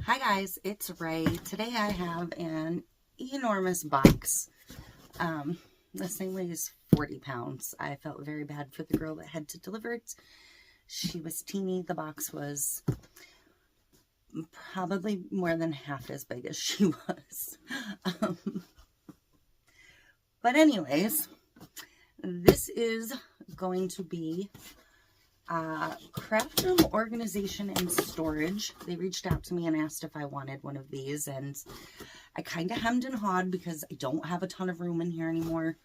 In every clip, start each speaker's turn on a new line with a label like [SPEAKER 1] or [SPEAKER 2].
[SPEAKER 1] Hi guys, it's Ray. Today I have an enormous box. This thing weighs 40 pounds. I felt very bad for the girl that had to deliver it. She was teeny. The box was probably more than half as big as she was. But anyways, this is going to be craft room organization and storage. They reached out to me and asked if I wanted one of these, and I kind of hemmed and hawed because I don't have a ton of room in here anymore,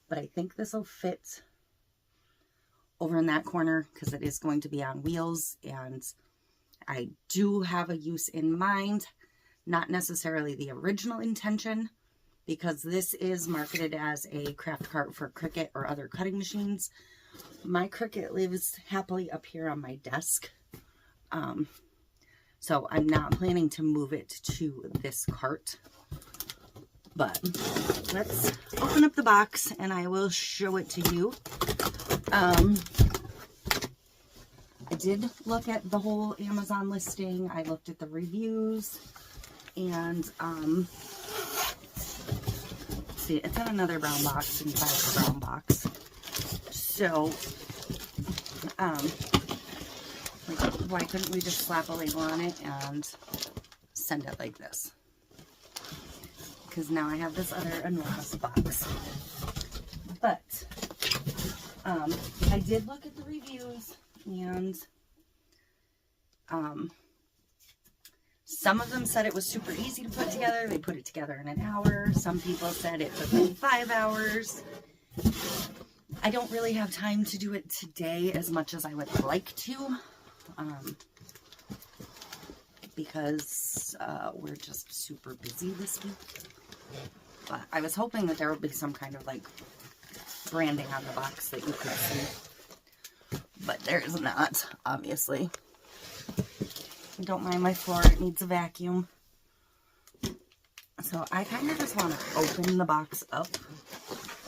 [SPEAKER 1] but I think this will fit over in that corner because it is going to be on wheels, and I do have a use in mind, not necessarily the original intention, because this is marketed as a craft cart for Cricut or other cutting machines. My Cricut lives happily up here on my desk, so I'm not planning to move it to this cart. But let's open up the box and I will show it to you. I did look at the whole Amazon listing. I looked at the reviews, and see, it's in another brown box inside the brown box. So, like, why couldn't we just slap a label on it and send it like this? Because now I have this other enormous box. But, I did look at the reviews, and, some of them said it was super easy to put together. They put it together in an hour. Some people said it took them 5 hours. I don't really have time to do it today as much as I would like to, because we're just super busy this week. But I was hoping that there would be some kind of like branding on the box that you could see, but there is not, obviously. Don't mind my floor, it needs a vacuum. So I kind of just want to open the box up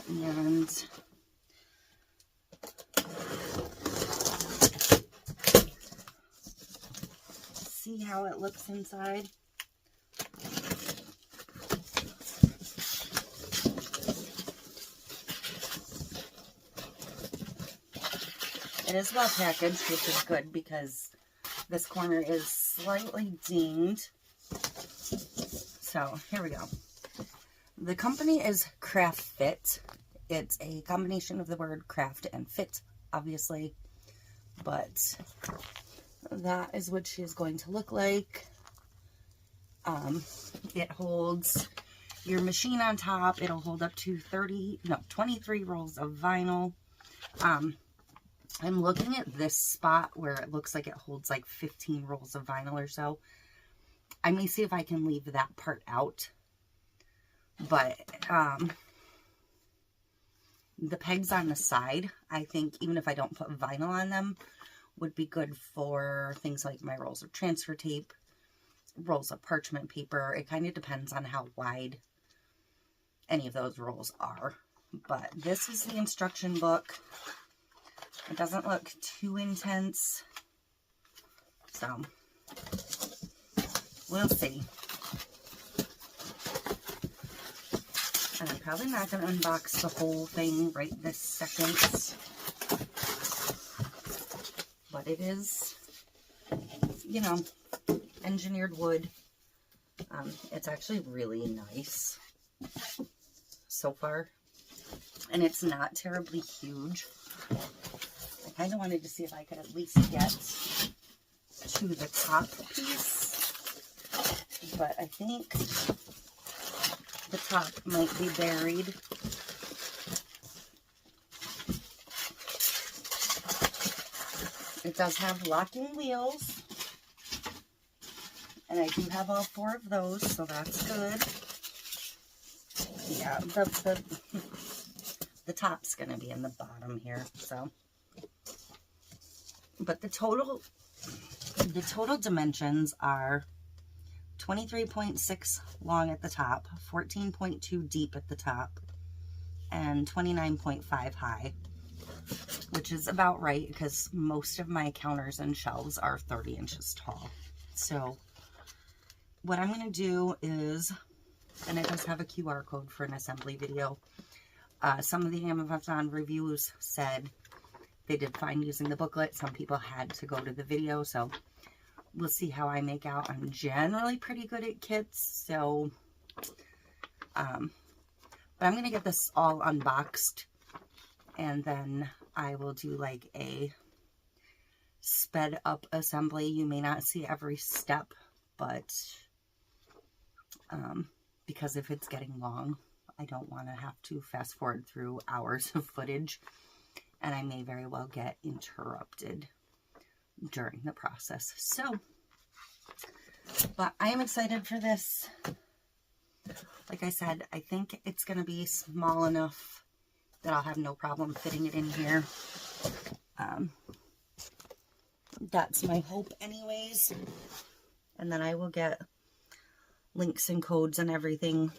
[SPEAKER 1] and see how it looks inside. It is well packaged, which is good because this corner is slightly dinged. So here we go. The company is Crafit. It's a combination of the word craft and fit, obviously, but that is what she is going to look like. It holds your machine on top. It'll hold up to 23 rolls of vinyl. I'm looking at this spot where it looks like it holds like 15 rolls of vinyl or so. I may see if I can leave that part out, but the pegs on the side, I think even if I don't put vinyl on them, would be good for things like my rolls of transfer tape, rolls of parchment paper. It kind of depends on how wide any of those rolls are. But this is the instruction book. It doesn't look too intense, so we'll see. And I'm probably not going to unbox the whole thing right this second, but it is, you know, engineered wood. It's actually really nice so far, and it's not terribly huge. I kind of wanted to see if I could at least get to the top piece, but I think the top might be buried. It does have locking wheels, and I do have all 4 of those, so that's good. Yeah, the top's going to be in the bottom here, so. But the total dimensions are 23.6 long at the top, 14.2 deep at the top, and 29.5 high, which is about right because most of my counters and shelves are 30 inches tall. So what I'm going to do is, and it does have a QR code for an assembly video. Some of the Amazon reviews said they did fine using the booklet. Some people had to go to the video, so we'll see how I make out. I'm generally pretty good at kits, so, but I'm going to get this all unboxed, and then I will do like a sped up assembly. You may not see every step, but because if it's getting long, I don't want to have to fast forward through hours of footage, and I may very well get interrupted during the process. So, but I am excited for this. Like I said, I think it's going to be small enough that I'll have no problem fitting it in here. That's my hope anyways. And then I will get links and codes and everything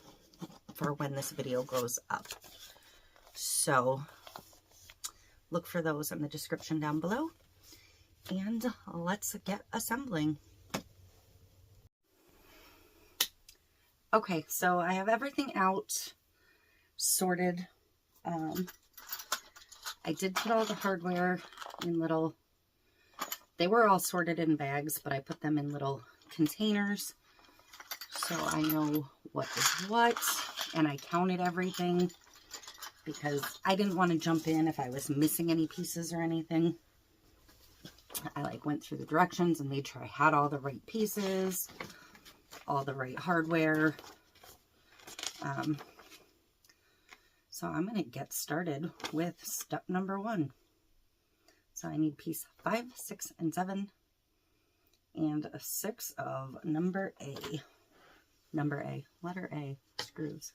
[SPEAKER 1] for when this video goes up. So look for those in the description down below. And let's get assembling. Okay, so I have everything out, sorted. I did put all the hardware in little, they were all sorted in bags, but I put them in little containers so I know what is what, and I counted everything because I didn't want to jump in if I was missing any pieces or anything. I like went through the directions and made sure I had all the right pieces, all the right hardware. So I'm going to get started with step number 1. So I need piece 5, 6, and 7, and a 6 of number A. Number A, letter A, screws.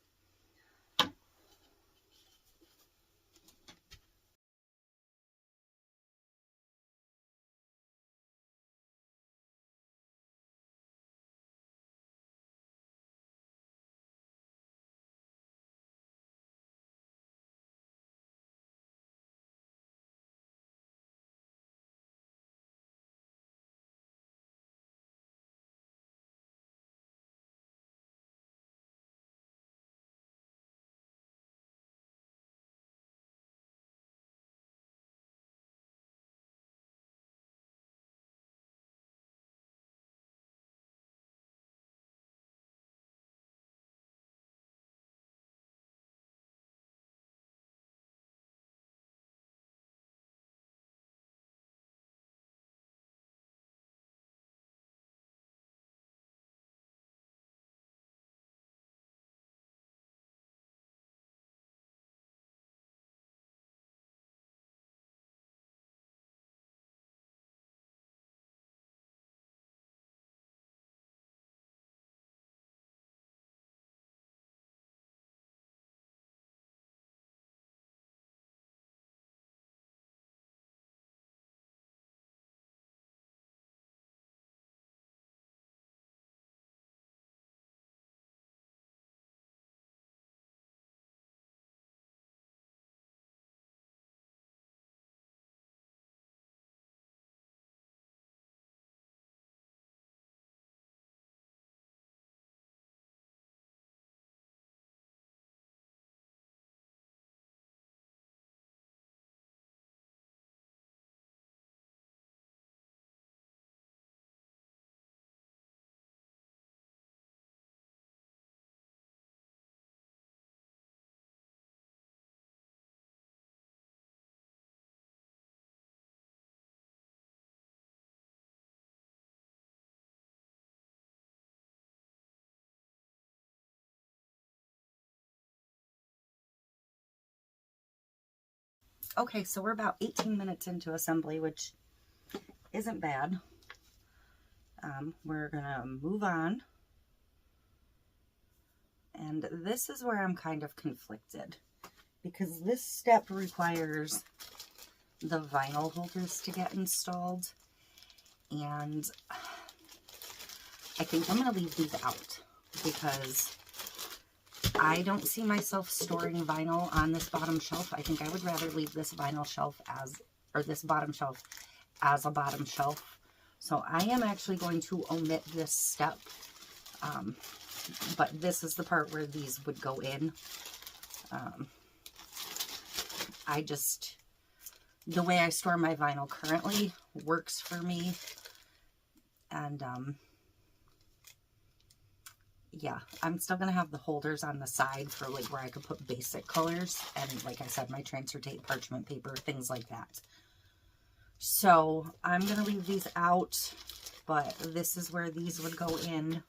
[SPEAKER 1] Okay, so we're about 18 minutes into assembly, which isn't bad. We're gonna move on. And this is where I'm kind of conflicted, because this step requires the vinyl holders to get installed. And I think I'm gonna leave these out because I don't see myself storing vinyl on this bottom shelf. I think I would rather leave this vinyl shelf as, or this bottom shelf as a bottom shelf. So I am actually going to omit this step But this is the part where these would go in. The way I store my vinyl currently works for me. And, yeah, I'm still going to have the holders on the side for like where I could put basic colors. And like I said, my transfer tape, parchment paper, things like that. So I'm going to leave these out, but this is where these would go in.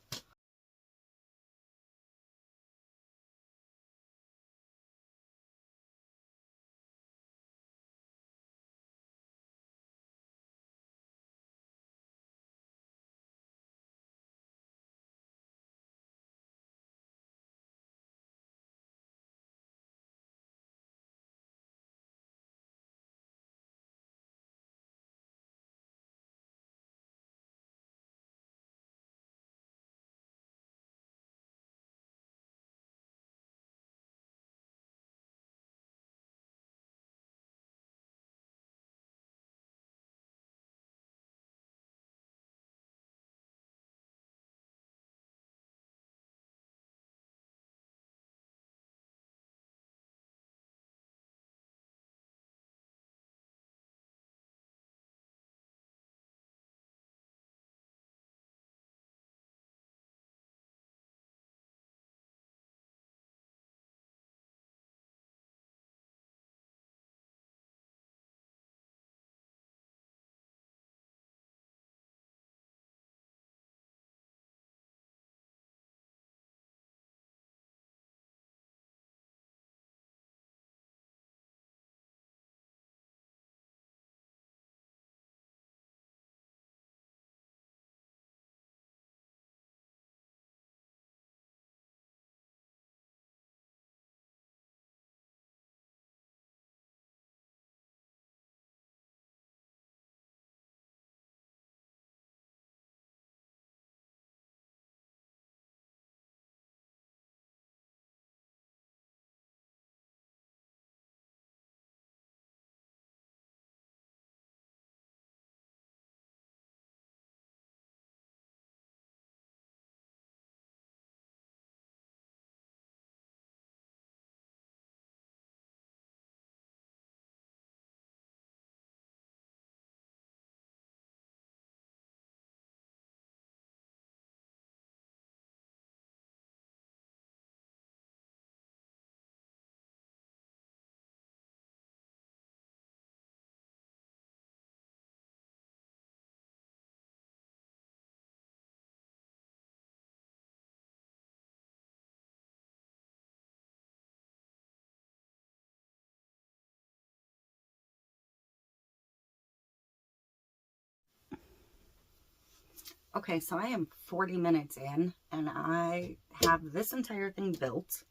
[SPEAKER 1] Okay, so I am 40 minutes in, and I have this entire thing built.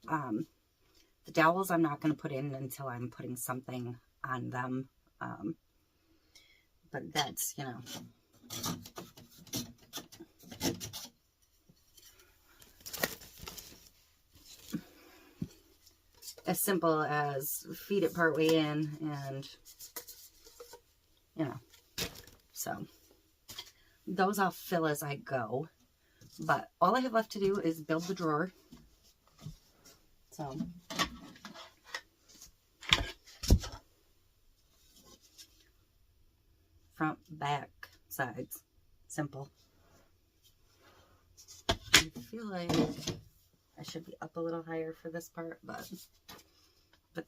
[SPEAKER 1] The dowels I'm not going to put in until I'm putting something on them. But that's, you know. As simple as feed it partway in and, you know, so those I'll fill as I go. But all I have left to do is build the drawer. So front, back, sides, simple. I feel like I should be up a little higher for this part, but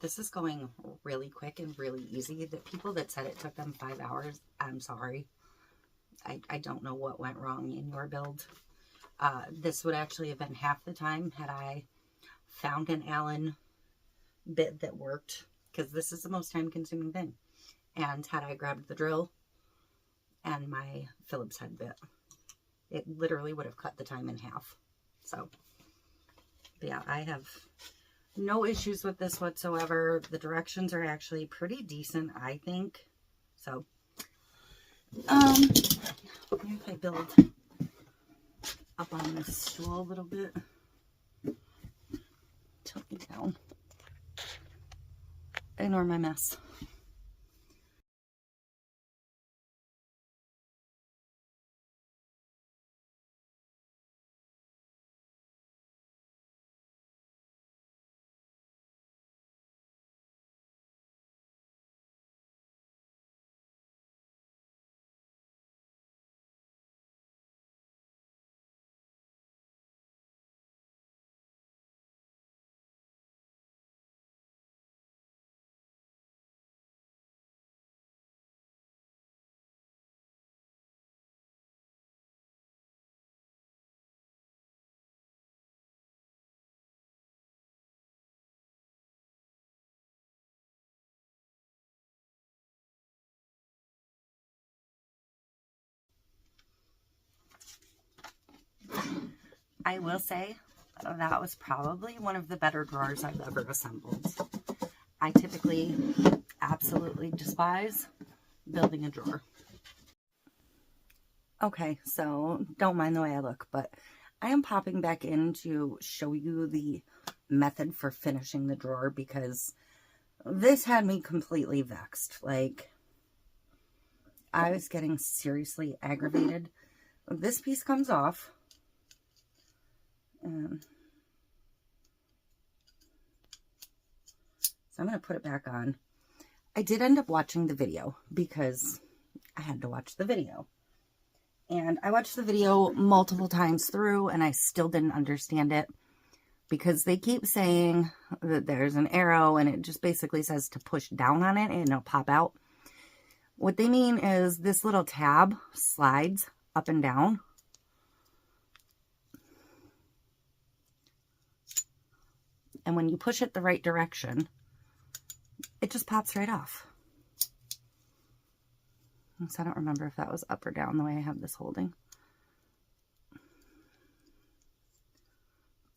[SPEAKER 1] this is going really quick and really easy. The people that said it took them 5 hours, I'm sorry. I don't know what went wrong in your build. This would actually have been half the time had I found an Allen bit that worked, because this is the most time-consuming thing. And had I grabbed the drill and my Phillips head bit, it literally would have cut the time in half. So, but yeah, I have no issues with this whatsoever. The directions are actually pretty decent, I think. So, maybe if I build up on this stool a little bit, tilt me down. Ignore my mess. I will say that was probably one of the better drawers I've ever assembled. I typically absolutely despise building a drawer. Okay, so don't mind the way I look, but I am popping back in to show you the method for finishing the drawer because this had me completely vexed. Like, I was getting seriously aggravated. This piece comes off. So I'm going to put it back on. I did end up watching the video because I had to watch the video. And I watched the video multiple times through and I still didn't understand it because they keep saying that there's an arrow and it just basically says to push down on it and it'll pop out. What they mean is this little tab slides up and down. And when you push it the right direction, it just pops right off. So I don't remember if that was up or down the way I have this holding.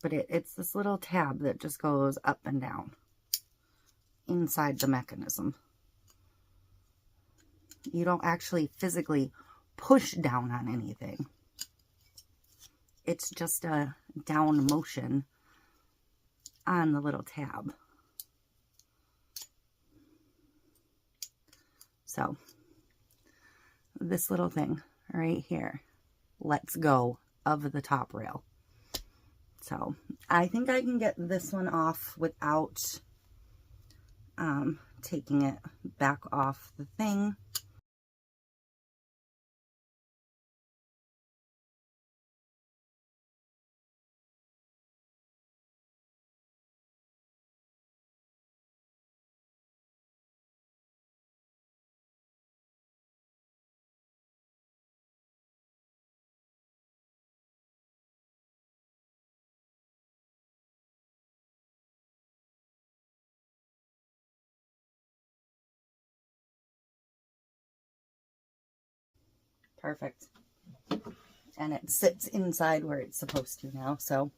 [SPEAKER 1] But it's this little tab that just goes up and down inside the mechanism. You don't actually physically push down on anything. It's just a down motion on the little tab. So this little thing right here lets go of the top rail. So I think I can get this one off without taking it back off the thing. Perfect. And it sits inside where it's supposed to now. So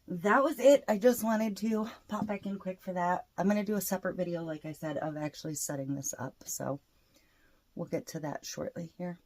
[SPEAKER 1] that was it. I just wanted to pop back in quick for that. I'm going to do a separate video, like I said, of actually setting this up. So we'll get to that shortly here.